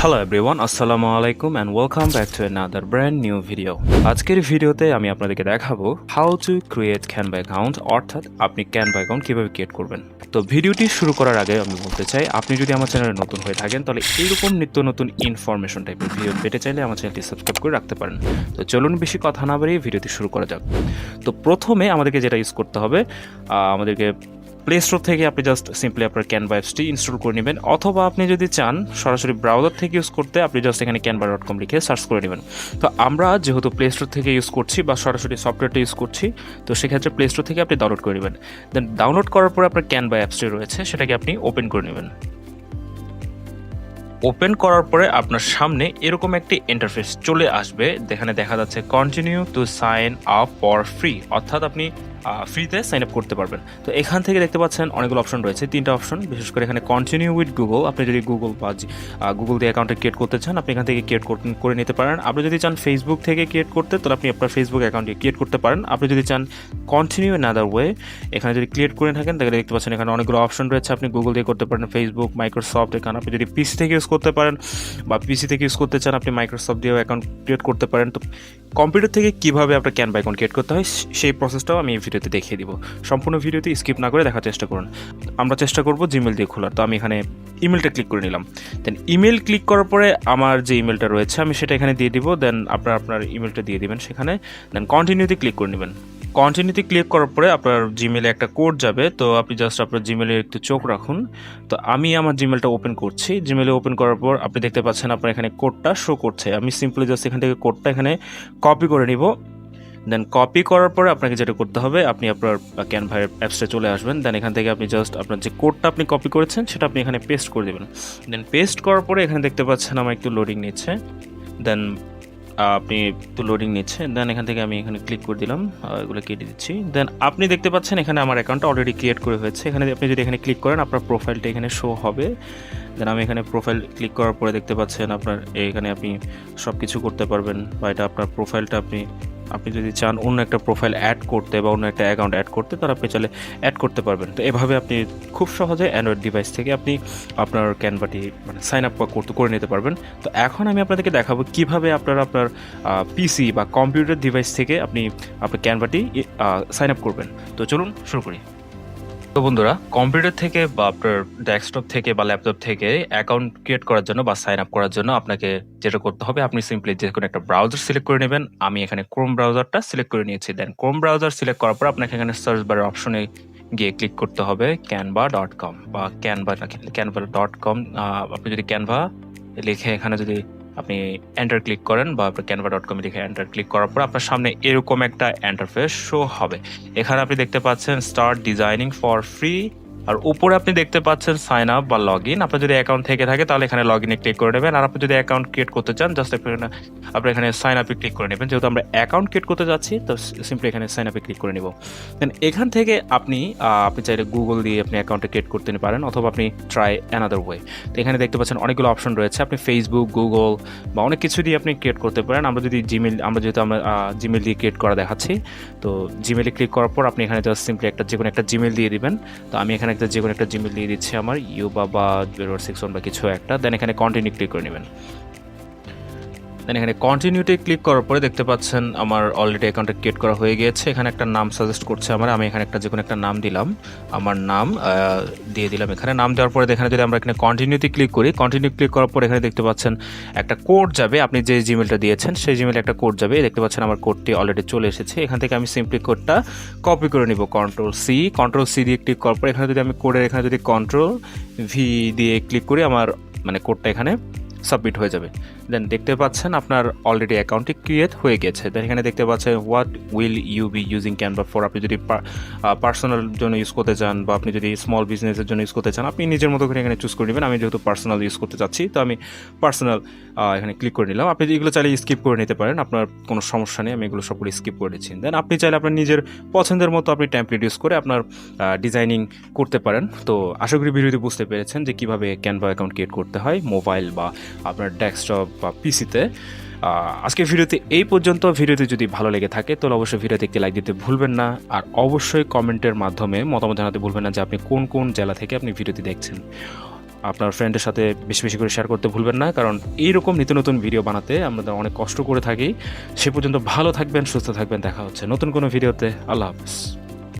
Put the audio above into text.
Hello everyone, আসসালামু আলাইকুম and welcome back to another brand new video. আজকের ভিডিওতে আমি আপনাদেরকে দেখাবো how to create Canva account, অর্থাৎ আপনি ক্যানভা অ্যাকাউন্ট কীভাবে ক্রিয়েট করবেন। তো ভিডিওটি শুরু করার আগে আমি বলতে চাই, আপনি যদি আমার চ্যানেলে নতুন হয়ে থাকেন তাহলে এইরকম নিত্য নতুন ইনফরমেশন টাইপের ভিডিও পেতে চাইলে আমার চ্যানেলটি সাবস্ক্রাইব করে রাখতে পারেন। তো চলুন বেশি কথা না বাড়িয়ে ভিডিওটি শুরু করা যাক। তো প্রথমে আমাদেরকে যেটা ইউজ করতে হবে, আমাদেরকে প্লে স্টোর থেকে আপনি জাস্ট সিম্পলি আপনার ক্যানভা অ্যাপসটি ইনস্টল করে নেবেন, অথবা আপনি যদি চান সরাসরি ব্রাউজার থেকে ইউজ করতে, আপনি জাস্ট এখানে canva.com লিখে সার্চ করে নেবেন। তো আমরা যেহেতু প্লে স্টোর থেকে ইউজ করছি বা সরাসরি সফটওয়্যারটা ইউজ করছি, তো সেক্ষেত্রে প্লে স্টোর থেকে আপনি ডাউনলোড করে নেবেন। দেন ডাউনলোড করার পরে আপনার ক্যানভা অ্যাপসটি রয়েছে, সেটাকে আপনি ওপেন করে নেবেন। ওপেন করার পরে আপনার সামনে এরকম একটি ইন্টারফেস চলে আসবে, যেখানে দেখা যাচ্ছে continue to sign up for free, অর্থাৎ আপনি ফ্রিতে সাইন আপ করতে পারবেন। তো এখান থেকে দেখতে পাচ্ছেন অনেকগুলো অপশন রয়েছে, তিনটা অপশন। বিশেষ করে এখানে কন্টিনিউ উইথ গুগল, আপনি যদি গুগল বা গুগল দিয়ে অ্যাকাউন্টে ক্রিয়েট করতে চান, আপনি এখান থেকে ক্রিয়েট করে নিতে পারেন। আপনি যদি চান ফেসবুক থেকে ক্রিয়েট করতে, তাহলে আপনি আপনার ফেসবুক অ্যাকাউন্টে ক্রিয়েট করতে পারেন। আপনি যদি চান কন্টিনিউ অ্যানাদার ওয়ে, এখানে যদি ক্রিয়েট করে থাকেন তাহলে দেখতে পাচ্ছেন এখানে অনেকগুলো অপশন রয়েছে। আপনি গুগল দিয়ে করতে পারেন, ফেসবুক, মাইক্রোসফট। এখানে আপনি যদি পিসি থেকে ইউজ করতে পারেন বা পিসি থেকে ইউজ করতে চান, আপনি মাইক্রোসফট দিয়েও অ্যাকাউন্ট ক্রিয়েট করতে পারেন। তো কম্পিউটার থেকে কীভাবে আপনার ক্যানভা অ্যাকাউন্ট ক্রিয়েট করতে হয় সেই প্রসেসটাও আমি এই ভিডিওতে দেখিয়ে দিব। সম্পূর্ণ ভিডিওতে স্কিপ না করে দেখার চেষ্টা করুন। আমরা চেষ্টা করব জিমেল দিয়ে খোলার। তো আমি এখানে ইমেলটা ক্লিক করে নিলাম। দেন ইমেল ক্লিক করার পরে আমার যে ইমেলটা রয়েছে আমি সেটা এখানে দিয়ে দিব। দেন আপনার ইমেলটা দিয়ে দিবেন সেখানে। দেন কন্টিনিউতে ক্লিক করে নেবেন। কন্টিনিউতে ক্লিক করার পরে আপনার জিমেলে একটা কোড যাবে। তো আপনি জাস্ট আপনার জিমেলে একটু চোখ রাখুন। তো আমি আমার জিমেলটা ওপেন করছি। জিমেলে ওপেন করার পর আপনি দেখতে পাচ্ছেন আপনার এখানে কোডটা শো করছে। আমি সিম্পলি জাস্ট এখান থেকে কোডটা এখানে কপি করে নিব। দেন কপি করার পরে আপনাকে যেটা করতে হবে, আপনি আপনার ক্যানভা অ্যাপসে চলে আসবেন। দেন এখান থেকে আপনি জাস্ট আপনার যে কোডটা আপনি কপি করেছেন সেটা আপনি এখানে পেস্ট করে দেবেন। দেন পেস্ট করার পরে এখানে দেখতে পাচ্ছেন আমার একটু লোডিং নিচ্ছে। দেন আপনি একটু লোডিং নিচ্ছে। দেন এখান থেকে আমি এখানে ক্লিক করে দিলাম, এগুলো কেটে দিচ্ছি। দেন আপনি দেখতে পাচ্ছেন এখানে আমার অ্যাকাউন্টটা অলরেডি ক্রিয়েট করে হয়েছে। এখানে আপনি যদি এখানে ক্লিক করেন আপনার প্রোফাইলটা এখানে শো হবে। দেন আমি এখানে প্রোফাইল ক্লিক করার পরে দেখতে পাচ্ছেন আপনার এখানে আপনি সব কিছু করতে পারবেন, বা এটা আপনার প্রোফাইলটা আপনি যদি চান অন্য একটা প্রোফাইল অ্যাড করতে বা অন্য একটা অ্যাকাউন্ট অ্যাড করতে, তাহলে আপনি চাইলে অ্যাড করতে পারবেন। তো এভাবে আপনি খুব সহজে অ্যান্ড্রয়েড ডিভাইস থেকে আপনি আপনার ক্যানভাটি সাইন আপ করে নিতে পারবেন। তো এখন আমি আপনাদেরকে দেখাবো কিভাবে আপনার পিসি বা কম্পিউটার ডিভাইস থেকে আপনি আপনার ক্যানভাটি সাইন আপ করবেন। তো চলুন শুরু করি। তো বন্ধুরা, কম্পিউটার থেকে বা আপনার ডেস্কটপ থেকে বা ল্যাপটপ থেকে অ্যাকাউন্ট ক্রিয়েট করার জন্য বা সাইন আপ করার জন্য আপনাকে যেটা করতে হবে, আপনি সিম্পলি যে কোনো একটা ব্রাউজার সিলেক্ট করে নেবেন। আমি এখানে ক্রোম ব্রাউজারটা সিলেক্ট করে নিয়েছি। দেন ক্রোম ব্রাউজার সিলেক্ট করার পর আপনাকে এখানে সার্চ বারের অপশনে গিয়ে ক্লিক করতে হবে canva.com বা canva.com। আপনি যদি ক্যানভা লিখে এখানে যদি আপনি এন্টার ক্লিক করেন বা আপনার canva.com লিখে এন্টার ক্লিক করার পর আপনার সামনে এরকম একটা ইন্টারফেস শো হবে। এখানে আপনি দেখতে পাচ্ছেন স্টার্ট ডিজাইনিং ফর ফ্রি, আর উপরে আপনি দেখতে পাচ্ছেন সাইন আপ বা লগ ইন। আপনার যদি অ্যাকাউন্ট থেকে থাকে তাহলে এখানে লগ ইনে ক্লিক করে নেবেন, আর আপনি যদি অ্যাকাউন্ট ক্রিয়েট করতে চান জাস্ট আপনি এখানে সাইন আপে ক্লিক করে নেবেন। যেহেতু আমরা অ্যাকাউন্ট ক্রিয়েট করতে যাচ্ছি, তো সিম্পলি এখানে সাইন আপে ক্লিক করে নিব। দেন এখান থেকে আপনি চাইলে গুগল দিয়ে আপনি অ্যাকাউন্টে ক্রিয়েট করতে পারেন, অথবা আপনি ট্রাই অ্যানাদার ওয়ে। তো এখানে দেখতে পাচ্ছেন অনেকগুলো অপশন রয়েছে। আপনি ফেসবুক, গুগল বা অনেক কিছু দিয়ে আপনি ক্রিয়েট করতে পারেন। যেহেতু আমরা জিমেল দিয়ে ক্রিয়েট করা দেখাচ্ছি, তো জিমেলে ক্লিক করার পর আপনি এখানে জাস্ট সিম্পলি যে কোনো একটা জিমেল দিয়ে দিবেন। তো আমি এখানে যে কোনো একটা জিমেল দিয়ে দিচ্ছি, আমার iubaba061 বা কিছু একটা। দেন এখানে কন্টিনিউ ক্লিক করে নেবেন। দেন এখানে কন্টিনিউতে ক্লিক করার পরে দেখতে পাচ্ছেন আমার অলরেডি অ্যাকাউন্টটা ক্রিয়েট করা হয়ে গিয়েছে। এখানে একটা নাম সাজেস্ট করছে আমি এখানে যে কোনো একটা নাম দিলাম, আমার নাম দিয়ে দিলাম। এখানে নাম দেওয়ার পরে এখানে যদি আমরা এখানে কন্টিনিউতে ক্লিক করি, কন্টিনিউ ক্লিক করার পর এখানে দেখতে পাচ্ছেন একটা কোড যাবে। আপনি যে জিমেলটা দিয়েছেন সেই জিমেলে একটা কোড যাবে। দেখতে পাচ্ছেন আমার কোডটি অলরেডি চলে এসেছে। এখান থেকে আমি সিম্পলি কোডটা কপি করে নিব, কন্ট্রোল সি দিয়ে ক্লিক করার পর এখানে যদি আমি কোডের এখানে যদি কন্ট্রোল ভি দিয়ে ক্লিক করি, আমার কোডটা এখানে সাবমিট হয়ে যাবে। দেন দেখতে পাচ্ছেন আপনার অলরেডি অ্যাকাউন্টটি ক্রিয়েট হয়ে গেছে। দেন এখানে দেখতে পাচ্ছেন what will you be using Canva for. আপনি যদি পার্সোনাল জন্য ইউজ করতে চান বা আপনি যদি স্মল বিজনেসের জন্য ইউজ করতে চান, আপনি নিজের মতো করে এখানে চুজ করে নেবেন। আমি যেহেতু পার্সোনাল ইউজ করতে চাচ্ছি, তো আমি পার্সোনাল এখানে ক্লিক করে নিলাম। আপনি এগুলো চাইলে স্কিপ করে নিতে পারেন, আপনার কোনো সমস্যা নেই। আমি এগুলো সবগুলো স্কিপ করে দিচ্ছি। দেন আপনি চাইলে আপনার নিজের পছন্দের মতো আপনি টেমপ্লেট ইউজ করে আপনার ডিজাইনিং করতে পারেন। তো আশা করি ভিডিওতে বুঝতে পেরেছেন যে কীভাবে ক্যানভা অ্যাকাউন্ট ক্রিয়েট করতে হয় মোবাইল বা আপনার ডেস্কটপ বা পিসিতে। আজকের ভিডিওতে এই পর্যন্ত। ভিডিওতে যদি ভালো লেগে থাকে তাহলে অবশ্যই ভিডিওতে একটি লাইক দিতে ভুলবেন না, আর অবশ্যই কমেন্টের মাধ্যমে মতামত জানাতে ভুলবেন না যে আপনি কোন কোন জেলা থেকে আপনি ভিডিওটি দেখছেন। আপনার ফ্রেন্ডের সাথে বেশি বেশি করে শেয়ার করতে ভুলবেন না, কারণ এইরকম নিত্য নতুন ভিডিও বানাতে আমরা অনেক কষ্ট করে থাকি। সে পর্যন্ত ভালো থাকবেন, সুস্থ থাকবেন। দেখা হচ্ছে নতুন কোনো ভিডিওতে। আল্লাহ হাফেজ।